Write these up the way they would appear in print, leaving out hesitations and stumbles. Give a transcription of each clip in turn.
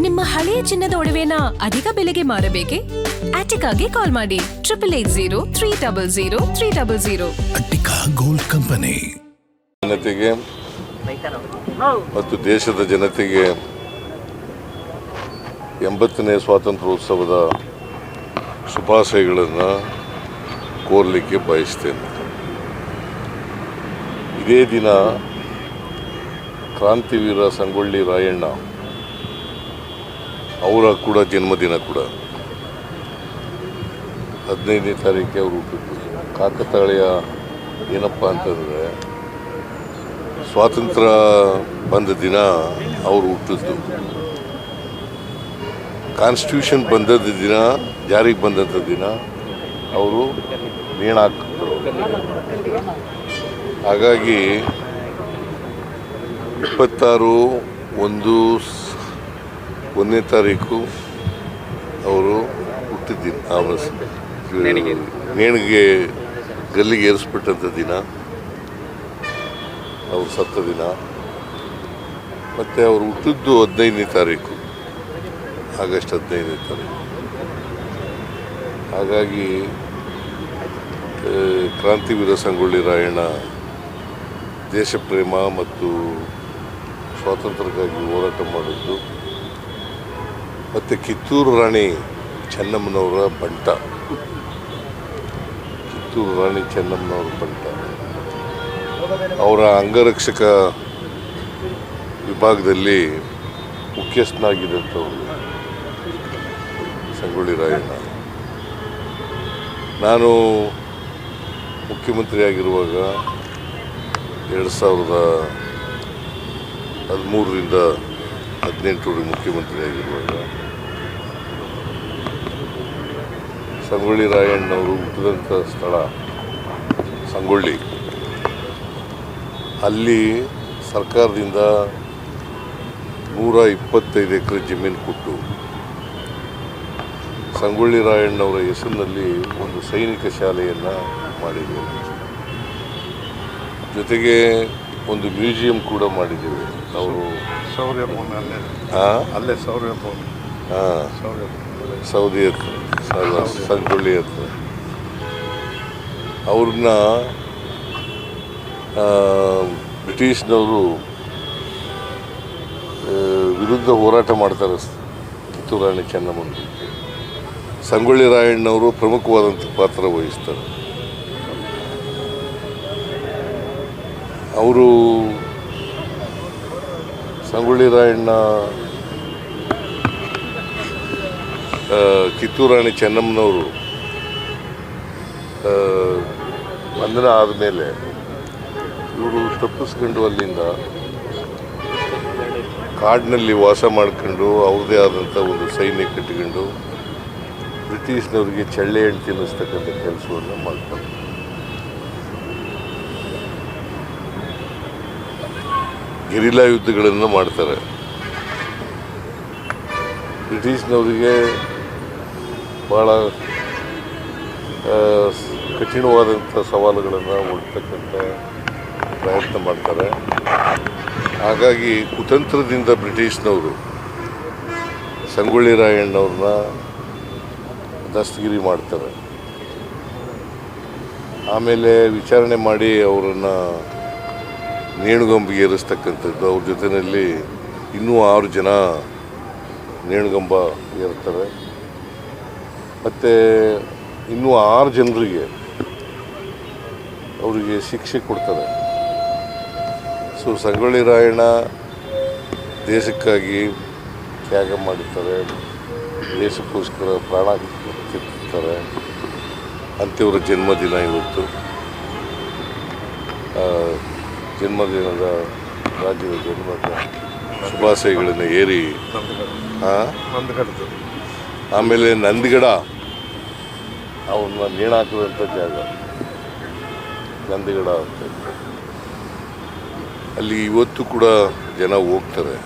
ನಿಮ್ಮ ಹಳೆಯ ಚಿನ್ನದ ಒಡವೆನ ಅಧಿಕ ಬೆಲೆಗೆ ಮಾರಬೇಕೆ? ಆಟಿಕಾಗೆ ಕಾಲ್ ಮಾಡಿ 8880 ಅಟ್ಟಿಕಾ ಗೋಲ್ಡ್ ಕಂಪನಿ. ಜನತೆಗೆ ಮತ್ತು ದೇಶದ ಜನತೆಗೆ 80ನೇ ಸ್ವಾತಂತ್ರ್ಯೋತ್ಸವದ ಶುಭಾಶಯಗಳನ್ನು ಕೋರಲಿಕ್ಕೆ ಬಯಸ್ತೇನೆ. ಇದೇ ದಿನ ಕ್ರಾಂತಿವೀರ ಸಂಗೊಳ್ಳಿ ರಾಯಣ್ಣ ಅವರ ಕೂಡ ಜನ್ಮದಿನ ಕೂಡ. 15ನೇ ತಾರೀಕಿಗೆ ಅವರು ಹುಟ್ಟಿದ್ದು. ಕಾಕತಾಳೀಯ ಏನಪ್ಪ ಅಂತಂದರೆ ಸ್ವಾತಂತ್ರ್ಯ ಬಂದ ದಿನ ಅವರು ಹುಟ್ಟಿದ್ದು, ಕಾನ್ಸ್ಟಿಟ್ಯೂಷನ್ ಬಂದದ ದಿನ, ಜಾರಿಗೆ ಬಂದಂಥ ದಿನ ಅವರು ನೇಣಾಕಿದ್ರು. ಹಾಗಾಗಿ 26/1/1 ತಾರೀಕು ಅವರು ಹುಟ್ಟಿದ್ದಿನ, ನೇಣಿಗೆ ಗಲ್ಲಿಗೆ ಏರಿಸ್ಬಿಟ್ಟಂಥ ದಿನ, ಅವರು ಸತ್ತ ದಿನ. ಮತ್ತು ಅವರು ಹುಟ್ಟಿದ್ದು 15ನೇ ತಾರೀಕು, ಆಗಸ್ಟ್ 15ನೇ ತಾರೀಕು. ಹಾಗಾಗಿ ಕ್ರಾಂತಿವೀರ ಸಂಗೊಳ್ಳಿ ರಾಯಣ್ಣ ದೇಶ ಪ್ರೇಮ ಮತ್ತು ಸ್ವಾತಂತ್ರ್ಯಕ್ಕಾಗಿ ಹೋರಾಟ ಮಾಡಿದ್ದು. ಮತ್ತು ಕಿತ್ತೂರು ರಾಣಿ ಚೆನ್ನಮ್ಮನವರ ಬಂಟ, ಕಿತ್ತೂರು ರಾಣಿ ಚೆನ್ನಮ್ಮನವರ ಬಂಟ, ಅವರ ಅಂಗರಕ್ಷಕ ವಿಭಾಗದಲ್ಲಿ ಮುಖ್ಯಸ್ಥನಾಗಿದ್ದಂಥವ್ರು ಸಂಗೊಳ್ಳಿ ರಾಯಣ್ಣ. ನಾನು ಮುಖ್ಯಮಂತ್ರಿಯಾಗಿರುವಾಗ 2013ರಿಂದ 18 ಮುಖ್ಯಮಂತ್ರಿಯಾಗಿರುವಾಗ ಸಂಗೊಳ್ಳಿ ರಾಯಣ್ಣವರು ಹುಟ್ಟಿದಂಥ ಸ್ಥಳ ಸಂಗೊಳ್ಳಿ, ಅಲ್ಲಿ ಸರ್ಕಾರದಿಂದ 125 ಎಕರೆ ಜಮೀನು ಕೊಟ್ಟು ಸಂಗೊಳ್ಳಿ ರಾಯಣ್ಣವರ ಹೆಸರಿನಲ್ಲಿ ಒಂದು ಸೈನಿಕ ಶಾಲೆಯನ್ನು ಮಾಡಿದ್ದೇವೆ. ಜೊತೆಗೆ ಒಂದು ಮ್ಯೂಸಿಯಂ ಕೂಡ ಮಾಡಿದ್ದೇವೆ. ಅವರು ಅಲ್ಲೇ ಸೌದಿ ಹತ್ರ, ಸಂಗೊಳ್ಳಿ ಹತ್ರ. ಅವ್ರನ್ನ ಬ್ರಿಟಿಷ್ನವರು ವಿರುದ್ಧ ಹೋರಾಟ ಮಾಡ್ತಾರೆ ಕಿತ್ತೂರು ರಾಣಿ ಚೆನ್ನಮ್ಮನ. ಸಂಗೊಳ್ಳಿ ರಾಯಣ್ಣವರು ಪ್ರಮುಖವಾದಂಥ ಪಾತ್ರ ವಹಿಸ್ತಾರೆ. ಅವರು ಸಂಗೊಳ್ಳಿ ರಾಯಣ್ಣ ಕಿತ್ತೂರು ರಾಣಿ ಚೆನ್ನಮ್ಮನವರು ಬಂಧನ ಆದಮೇಲೆ ಇವರು ತಪ್ಪಿಸ್ಕೊಂಡು ಅಲ್ಲಿಂದ ಕಾಡಿನಲ್ಲಿ ವಾಸ ಮಾಡ್ಕೊಂಡು ಅವ್ರದ್ದೇ ಆದಂಥ ಒಂದು ಸೈನ್ಯ ಕಟ್ಟಿಕೊಂಡು ಬ್ರಿಟಿಷ್ನವರಿಗೆ ಚಳ್ಳೆ ಹಣ್ಣು ತಿನ್ನಿಸ್ತಕ್ಕಂಥ ಕೆಲಸವನ್ನು ಮಾಡ್ತಾರೆ. ಗೆರಿಲ್ಲಾ ಯುದ್ಧಗಳನ್ನು ಮಾಡ್ತಾರೆ. ಬ್ರಿಟಿಷ್ನವರಿಗೆ ಭಾಳ ಕಠಿಣವಾದಂಥ ಸವಾಲುಗಳನ್ನು ಒಡ್ತಕ್ಕಂಥ ಪ್ರಯತ್ನ ಮಾಡ್ತಾರೆ. ಹಾಗಾಗಿ ಕುತಂತ್ರದಿಂದ ಬ್ರಿಟಿಷ್ನವರು ಸಂಗೊಳ್ಳಿ ರಾಯಣ್ಣವ್ರನ್ನ ದಸ್ತಗಿರಿ ಮಾಡ್ತಾರೆ. ಆಮೇಲೆ ವಿಚಾರಣೆ ಮಾಡಿ ಅವರನ್ನು ನೇಣುಗಂಬಿಗೆ ಏರಿಸ್ತಕ್ಕಂಥದ್ದು. ಅವ್ರ ಜೊತೆಯಲ್ಲಿ ಇನ್ನೂ 6 ಜನ ನೇಣುಗಂಬ ಏರ್ತಾರೆ. ಮತ್ತು ಇನ್ನೂ 6 ಜನರಿಗೆ ಅವರಿಗೆ ಶಿಕ್ಷೆ ಕೊಡ್ತಾರೆ. ಸೊ ಸಂಗೊಳ್ಳಿ ರಾಯಣ್ಣ ದೇಶಕ್ಕಾಗಿ ತ್ಯಾಗ ಮಾಡಿರ್ತಾರೆ, ದೇಶಕ್ಕೋಸ್ಕರ ಪ್ರಾಣ ತಿರ್ತಾರೆ. ಅಂಥವರ ಜನ್ಮದಿನ ಇವತ್ತು. ಜನ್ಮದಿನದ ರಾಜ್ಯದ ಜನ್ಮದ ಶುಭಾಶಯಗಳನ್ನು ಏರಿ ಆಮೇಲೆ ನಂದಿಗಡ ಅವನ್ನ ನೇಣಾಕಿದಂಥ ಜಾಗ ನಂದಿಗಡ ಅಂತ. ಅಲ್ಲಿ ಇವತ್ತು ಕೂಡ ಜನ ಹೋಗ್ತಾರೆ.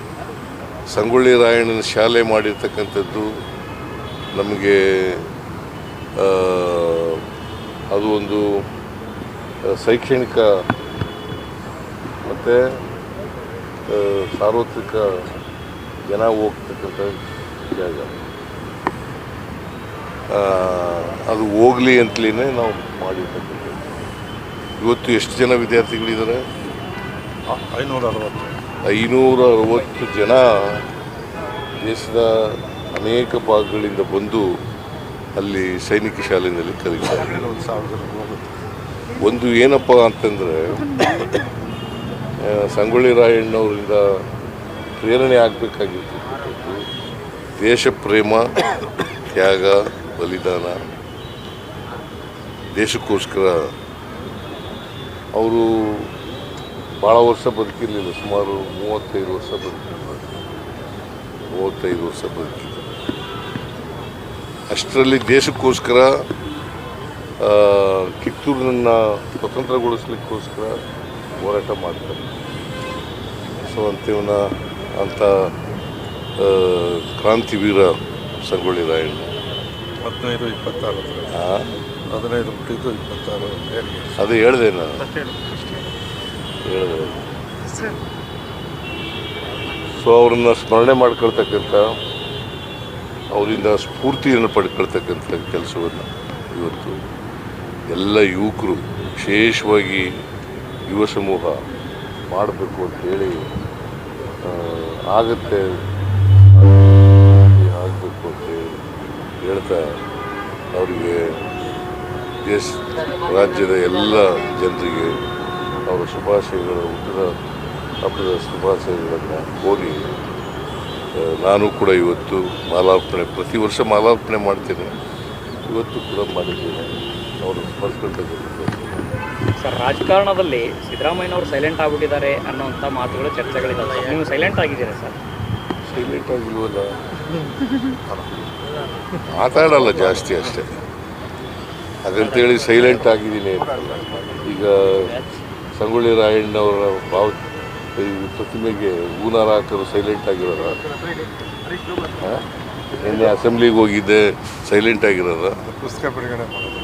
ಸಂಗೊಳ್ಳಿ ರಾಯಣ್ಣನ ಶಾಲೆ ಮಾಡಿರ್ತಕ್ಕಂಥದ್ದು ನಮಗೆ ಅದು ಒಂದು ಶೈಕ್ಷಣಿಕ ಮತ್ತು ಸಾರ್ವತ್ರಿಕ ಜನ ಹೋಗ್ತಕ್ಕಂಥ ಜಾಗ. ಅದು ಹೋಗಲಿ ಅಂತಲೇ ನಾವು ಮಾಡಿರ್ತಕ್ಕಂಥದ್ದು. ಇವತ್ತು ಎಷ್ಟು ಜನ ವಿದ್ಯಾರ್ಥಿಗಳಿದ್ದಾರೆ? 560 ಜನ ದೇಶದ ಅನೇಕ ಭಾಗಗಳಿಂದ ಬಂದು ಅಲ್ಲಿ ಸೈನಿಕ ಶಾಲೆಯಲ್ಲಿ ಕಲಿತಾರೆ. ಒಂದು ಏನಪ್ಪ ಅಂತಂದರೆ ಸಂಗೊಳ್ಳಿ ರಾಯಣ್ಣವರಿಂದ ಪ್ರೇರಣೆ ಆಗಬೇಕಾಗಿರ್ತಕ್ಕಂಥದ್ದು ದೇಶ ಪ್ರೇಮ, ತ್ಯಾಗ, ಬಲಿದಾನ. ದೇಶಕ್ಕೋಸ್ಕರ ಅವರು ಭಾಳ ವರ್ಷ ಬದುಕಿರಲಿಲ್ಲ, ಸುಮಾರು 35 ವರ್ಷ ಬದುಕಿದ್ರು. ಅಷ್ಟರಲ್ಲಿ ದೇಶಕ್ಕೋಸ್ಕರ ಕಿತ್ತೂರನ್ನ ಸ್ವತಂತ್ರಗೊಳಿಸ್ಲಿಕ್ಕೋಸ್ಕರ ಹೋರಾಟ ಮಾಡ್ತಾರೆ. ಸೊ ಅಂಥ ಕ್ರಾಂತಿವೀರ ಸಂಗೊಳ್ಳಿ ರಾಯಣ್ಣ. 15 ಹುಟ್ಟಿದ್ದು 26 ಅದು ಹೇಳಿದೆ ನಾನು, ಹೇಳಿದೆ. ಸೊ ಅವ್ರನ್ನ ಸ್ಮರಣೆ ಮಾಡ್ಕೊಳ್ತಕ್ಕಂಥ, ಅವರಿಂದ ಸ್ಫೂರ್ತಿಯನ್ನು ಪಡ್ಕೊಳ್ತಕ್ಕಂಥ ಕೆಲಸವನ್ನು ಇವತ್ತು ಎಲ್ಲ ಯುವಕರು, ವಿಶೇಷವಾಗಿ ಯುವ ಸಮೂಹ ಮಾಡಬೇಕು ಅಂತೇಳಿ ಆಗತ್ತೆ, ಆಗಬೇಕು ಅಂತೇಳಿ ಹೇಳ್ತಾ ಅವರಿಗೆ ರಾಜ್ಯದ ಎಲ್ಲ ಜನರಿಗೆ ಅವರ ಶುಭಾಶಯಗಳು, ಹುಟ್ಟಿದ ಹಬ್ಬದ ಶುಭಾಶಯಗಳನ್ನು ಕೋರಿ ನಾನು ಕೂಡ ಇವತ್ತು ಮಾಲಾರ್ಪಣೆ, ಪ್ರತಿ ವರ್ಷ ಮಾಲಾರ್ಪಣೆ ಮಾಡ್ತೇನೆ, ಇವತ್ತು ಕೂಡ ಮಾಡಿದ್ದೇನೆ. ಅವರು ಸ್ಮರಿಸ್ಕೊಳ್ತಕ್ಕಂಥದ್ದು. ಸರ್, ರಾಜಕಾರಣದಲ್ಲಿ ಸಿದ್ದರಾಮಯ್ಯನವರು ಸೈಲೆಂಟ್ ಆಗಿಬಿಟ್ಟಿದ್ದಾರೆ ಅನ್ನೋಂಥ ಮಾತುಗಳು, ಚರ್ಚೆಗಳಿದ್ದಾವೆ. ನೀವು ಸೈಲೆಂಟ್ ಆಗಿದ್ದೀರಾ ಸರ್? ಸೈಲೆಂಟ್ ಆಗಿಲ್ವಲ್ಲ, ಮಾತಾಡಲ್ಲ ಜಾಸ್ತಿ ಅಷ್ಟೇ. ಹಾಗಂತೇಳಿ ಸೈಲೆಂಟ್ ಆಗಿದ್ದೀನಿ ಅಂತಲ್ಲ. ಈಗ ಸಂಗೊಳ್ಳಿ ರಾಯಣ್ಣವರ ಪ್ರತಿಮೆಗೆ ಹೂನಾರ ಹಾಕೋರು ಸೈಲೆಂಟ್ ಆಗಿರೋದ? ನಿನ್ನೆ ಅಸೆಂಬ್ಲಿಗೆ ಹೋಗಿದ್ದೆ, ಸೈಲೆಂಟ್ ಆಗಿರೋದ? ಪುಸ್ತಕ ಬಿಡುಗಡೆ ಮಾಡೋದು,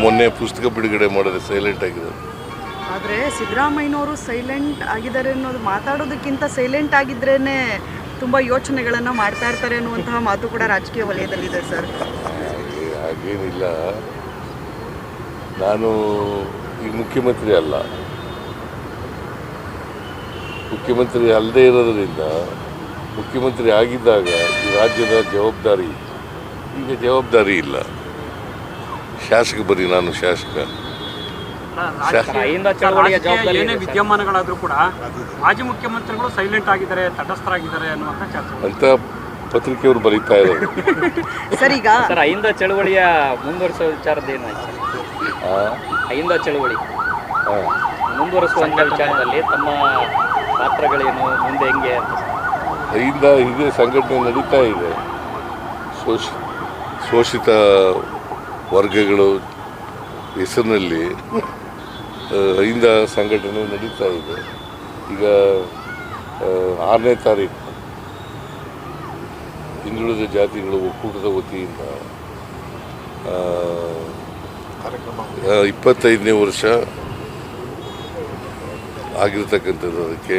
ಮೊನ್ನೆ ಪುಸ್ತಕ ಬಿಡುಗಡೆ ಮಾಡಿದೆ, ಸೈಲೆಂಟ್ ಆಗಿರೋದು. ಆದರೆ ಸಿದ್ದರಾಮಯ್ಯನವರು ಸೈಲೆಂಟ್ ಆಗಿದ್ದಾರೆ ಅನ್ನೋದು ಮಾತಾಡೋದಕ್ಕಿಂತ ಸೈಲೆಂಟ್ ಆಗಿದ್ರೇನೆ ತುಂಬ ಯೋಚನೆಗಳನ್ನು ಮಾಡ್ತಾ ಇರ್ತಾರೆ ಅನ್ನುವಂತಹ ಮಾತು ಕೂಡ ರಾಜಕೀಯ ವಲಯದಲ್ಲಿದೆ ಸರ್. ಹಾಗೇನಿಲ್ಲ, ನಾನು ಈಗ ಮುಖ್ಯಮಂತ್ರಿ ಅಲ್ಲ. ಮುಖ್ಯಮಂತ್ರಿ ಅಲ್ಲದೆ ಇರೋದ್ರಿಂದ, ಮುಖ್ಯಮಂತ್ರಿ ಆಗಿದ್ದಾಗ ಈ ರಾಜ್ಯದ ಜವಾಬ್ದಾರಿ, ಈಗ ಜವಾಬ್ದಾರಿ ಇಲ್ಲ. ಶಾಸಕ ಬರೀ ನಾನು ಶಾಸಕ. ಏನೇ ವಿದ್ಯಮಾನಗಳಾದರೂ ಕೂಡ ಮಾಜಿ ಮುಖ್ಯಮಂತ್ರಿಗಳು ಸೈಲೆಂಟ್ ಆಗಿದ್ದಾರೆ, ತಟಸ್ಥರಾಗಿದ್ದಾರೆ ಅನ್ನುವಂಥ ಚರ್ಚೆ ಅಂತ ಪತ್ರಿಕೆಯವರು ಬರೀತಾ ಇದ್ದಾರೆ. ಸರ್, ಈಗ ಸರ್, ಅಹಿಂದ ಚಳವಳಿಯ ಮುಂದುವರಿಸುವ ವಿಚಾರದ್ದೇನಾಯ್ತು? ಅಹಿಂದ ಚಳವಳಿ ಮುಂದುವರಿಸುವಂಥ ವಿಚಾರದಲ್ಲಿ ತಮ್ಮ ಪಾತ್ರಗಳೇನು, ಮುಂದೆ ಹೆಂಗೆ ಅಂತ? ಅಹಿಂದ ಇದೇ ಸಂಘಟನೆ ನಡೀತಾ ಇದೆ. ಶೋಷಿತ ವರ್ಗಗಳು ಹೆಸರಿನಲ್ಲಿ ಅಹಿಂದ ಸಂಘಟನೆ ನಡೀತಾ ಇದೆ. ಈಗ 6ನೇ ತಾರೀಕು ಹಿಂದುಳಿದ ಜಾತಿಗಳ ಒಕ್ಕೂಟದ ವತಿಯಿಂದ 25ನೇ ವರ್ಷ ಆಗಿರ್ತಕ್ಕಂಥದ್ದು. ಅದಕ್ಕೆ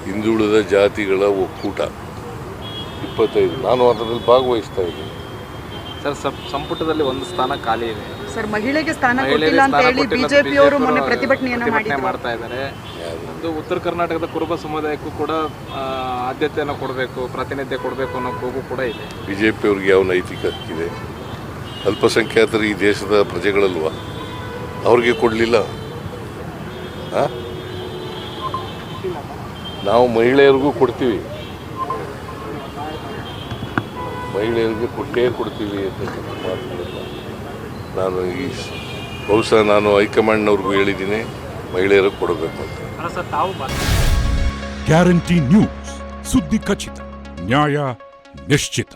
ಹಿಂದುಳಿದ ಜಾತಿಗಳ ಒಕ್ಕೂಟ 25, ನಾನು ಅದರಲ್ಲಿ ಭಾಗವಹಿಸ್ತಾ ಇದ್ದೀನಿ. ಸರ್, ಸಂಪುಟದಲ್ಲಿ ಒಂದು ಸ್ಥಾನ ಖಾಲಿ ಇದೆ ಸರ್, ಮಹಿಳೆಗೆ ಸ್ಥಾನ ಕೊಟ್ಟಿಲ್ಲ ಅಂತ ಹೇಳಿ ಬಿಜೆಪಿಯವರು ಮೊನ್ನೆ ಪ್ರತಿಭಟನೆ ಮಾಡ್ತಾ ಇದ್ದಾರೆ. ಒಂದು ಉತ್ತರ ಕರ್ನಾಟಕದ ಕುರುಬ ಸಮುದಾಯಕ್ಕೂ ಕೂಡ ಆದ್ಯತೆಯನ್ನು ಕೊಡಬೇಕು, ಪ್ರಾತಿನಿಧ್ಯ ಕೊಡಬೇಕು ಅನ್ನೋ ಕೂಗು ಕೂಡ ಇದೆ. ಬಿಜೆಪಿಯವ್ರಿಗೆ ಯಾವ ನೈತಿಕ ಹಕ್ಕಿದೆ? ಅಲ್ಪಸಂಖ್ಯಾತರು ಈ ದೇಶದ ಪ್ರಜೆಗಳಲ್ವ, ಅವ್ರಿಗೆ ಕೊಡಲಿಲ್ಲ? ನಾವು ಮಹಿಳೆಯರಿಗೂ ಕೊಡ್ತೀವಿ, ಮಹಿಳೆಯರಿಗೆ ಕೊಡ್ತೀವಿ ಅಂತ ಮಾತುಗಳಿಲ್ಲ. ನಾನು ಬಹುಶಃ ನಾನು ಹೈಕಮಾಂಡ್ನವ್ರಿಗೂ ಹೇಳಿದ್ದೀನಿ, ಮಹಿಳೆಯರಿಗೆ ಕೊಡಬೇಕು ಅಂತ. ಗ್ಯಾರಂಟಿ ನ್ಯೂಸ್, ಸುದ್ದಿ ಖಚಿತ, ನ್ಯಾಯ ನಿಶ್ಚಿತ.